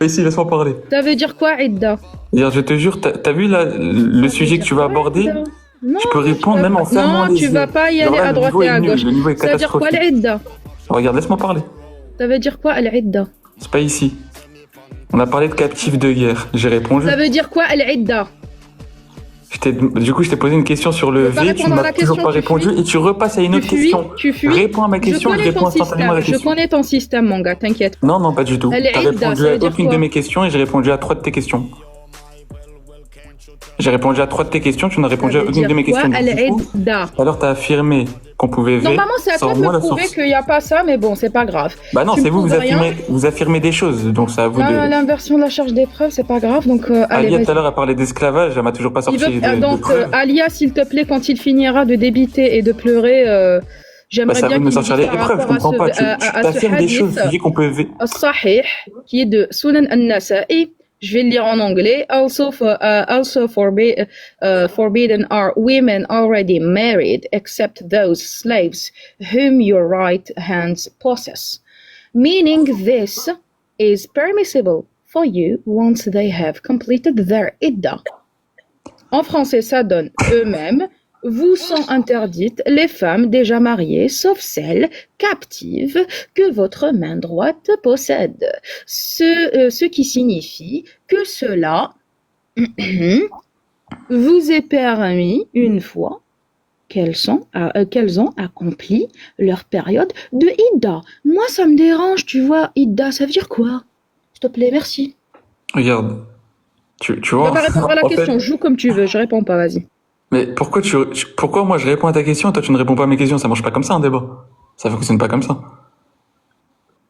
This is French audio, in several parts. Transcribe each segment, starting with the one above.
Ici, laisse-moi parler. Ça veut dire quoi, Idda? Regarde, je te jure, t'as vu là, le Ça veut sujet que dire tu vas quoi, aborder? Idda? Non, Je peux tu répondre vas même pas. en fermant Non, les tu yeux. vas pas y Genre aller là, à le droite niveau et est à nul, gauche. le niveau est Ça veut dire quoi, catastrophique. l'Idda? Regarde, laisse-moi parler. Ça veut dire quoi, l'Idda? C'est pas ici. On a parlé de captifs de guerre. J'ai répondu. Ça veut dire quoi, l'Idda? Du coup, je t'ai posé une question sur le Tu veux pas V, tu répondre à m'as la toujours question, pas tu répondu fuis? et tu repasses à une Tu autre fuis? question. Tu fuis? Réponds à ma question et je connais réponds ton instantanément à la système. Je question. connais ton système, mon gars, t'inquiète pas. Non, non, pas du tout. T'as Al-Idda, répondu ça à veut dire aucune de quoi? mes questions et j'ai répondu à 3 de tes questions. J'ai répondu à 3 de tes questions, tu n'as Ça répondu à veut aucune de dire mes quoi, questions. Donc, du coup, Al-Idda? tout à l'heure, t'as affirmé qu'on pouvait V. Normalement, c'est à toi de Sors-moi me la prouver source. qu'il n'y a pas ça, mais bon, c'est pas grave. Bah non, Tu me c'est vous, prouves rien. vous affirmez des choses, donc c'est à vous de... L'inversion de la charge des preuves, c'est pas grave, donc allez, Alia, tout à vas-y. l'heure, a parlé d'esclavage, elle m'a toujours pas Il sorti veut, de donc, preuves. Alia, s'il te plaît, quand il finira de débiter et de pleurer, Bah, j'aimerais c'est à vous bien de me qu'il me sortir dise les par preuves, je rapport à comprends pas. Tu à ce t'affirmes des choses, hadith tu dis qu'on peut V. al-Sahih, qui est de Sunan al-Nasa'i. Je vais le lire en anglais. Also forbidden are women already married, except those slaves whom your right hands possess. Meaning this is permissible for you once they have completed their iddah. En français, ça donne eux-mêmes. Vous sont interdites les femmes déjà mariées, sauf celles captives que votre main droite possède. Ce qui signifie que cela vous est permis une fois qu'elles ont accompli leur période de Idda. Moi, ça me dérange, tu vois. Idda, ça veut dire quoi? S'il te plaît, merci. Regarde, tu Tu vois, vas pas répondre à la en question, fait... joue comme tu veux, je réponds pas, vas-y. Mais pourquoi moi je réponds à ta question et toi tu ne réponds pas à mes questions? Ça marche pas comme ça un débat. Ça fonctionne pas comme ça.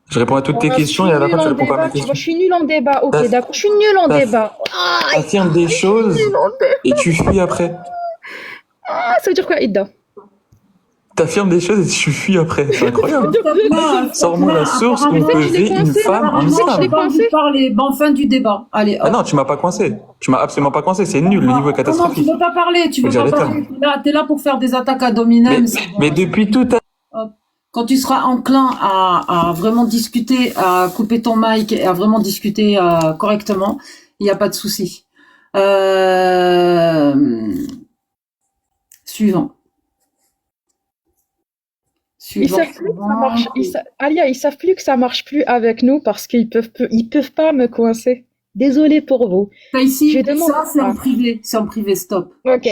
Je réponds à toutes tes questions et à la fin tu réponds pas à mes questions. Je suis nulle en débat, ok, T'as- d'accord. Je suis nulle en t'as- débat. T'affirmes des choses et tu fuis après. Ah, ça veut dire quoi, Idda? T'affirmes des choses et tu fuis après. C'est incroyable. Sors-moi la source où on peut je l'ai V une coincé, femme en tu sais que je l'ai islam. coincé. Parler. Bon, fin du débat. Allez, Ah hop. non, tu m'as pas coincé. Tu m'as absolument pas coincé. C'est nul, le niveau est Comment tu catastrophique. veux pas parler? Tu Faut veux dire pas les parler? termes. T'es là pour faire des attaques à dominem. Mais depuis tout à Hop. Quand tu seras enclin à vraiment discuter, à couper ton mic et à vraiment discuter correctement, il n'y a pas de souci. Suivant. Ils savent plus que ça marche. Alia, ils savent plus que ça marche plus avec nous parce qu'ils peuvent pas me coincer. Désolée pour vous. Ici, Je demande- ça c'est en privé. C'est en privé, stop. Ok.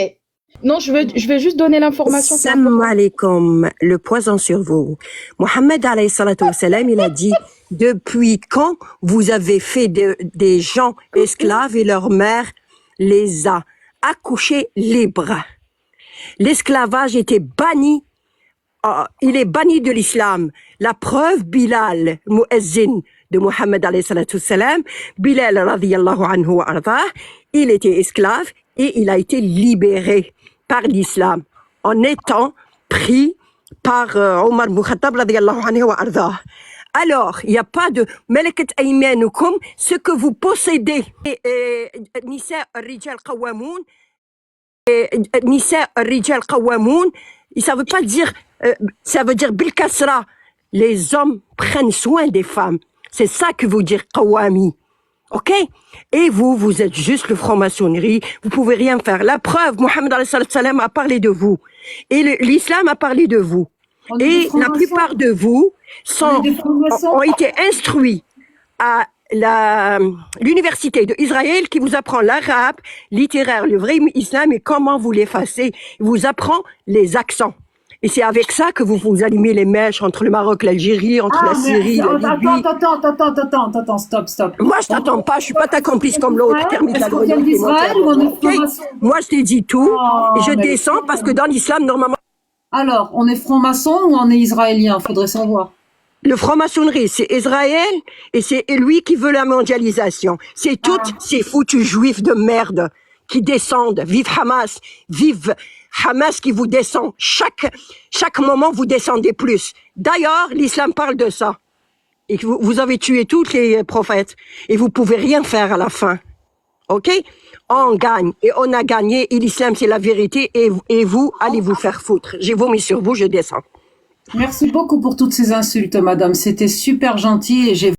Non, je vais juste donner l'information. Salam alaikum, le poison sur vous. Mohammed alayhi salatu wassalam, il a dit, depuis quand vous avez fait des gens esclaves et leur mère les a accouchés libres? L'esclavage était banni, il est banni de l'islam. La preuve, Bilal, muezzin de Mohammed alayhi salatu wassalam, Bilal radiyallahu anhu wa ardah, il était esclave et il a été libéré par l'islam en étant pris par Omar ibn Khattab radiyallahu anhu wa ardah. Alors, il n'y a pas de malakat aymanukum, ce que vous possédez. Nisa ar-rijal qawamoun, Nisa ar-rijal qawamoun, ça veut pas dire, ça veut dire bil kasra. Les hommes prennent soin des femmes. C'est ça que veut dire qawami. Ok? Et vous êtes juste le franc-maçonnerie, vous pouvez rien faire. La preuve, Mohammed alayhi salam a parlé de vous. Et l'islam a parlé de vous. Et la plupart de vous ont été instruits à l'université d'Israël qui vous apprend l'arabe, littéraire, le vrai islam et comment vous l'effacer. Il vous apprend les accents. Et c'est avec ça que vous allumez les mèches entre le Maroc, l'Algérie, entre la Syrie, la Libye. Attends, stop. Moi, je t'attends pas, je suis pas ta complice comme l'autre. Est-ce qu'on vient d'Israël ou on est franc-maçon? Moi, je t'ai dit tout, et je mais- descends parce que dans l'islam, normalement, Alors, on est franc-maçon ou on est israélien? Faudrait savoir. le franc-maçonnerie, c'est Israël, et c'est lui qui veut la mondialisation. C'est toutes ces foutus juifs de merde qui descendent. Vive Hamas, vive Hamas qui vous descend. Chaque moment, vous descendez plus. D'ailleurs, l'islam parle de ça. Et que vous avez tué tous les prophètes, et vous pouvez rien faire à la fin. Ok? On gagne, et on a gagné, et l'islam c'est la vérité, et vous, allez vous faire foutre. J'ai vomi sur vous, je descends. Merci beaucoup pour toutes ces insultes, madame. C'était super gentil et j'ai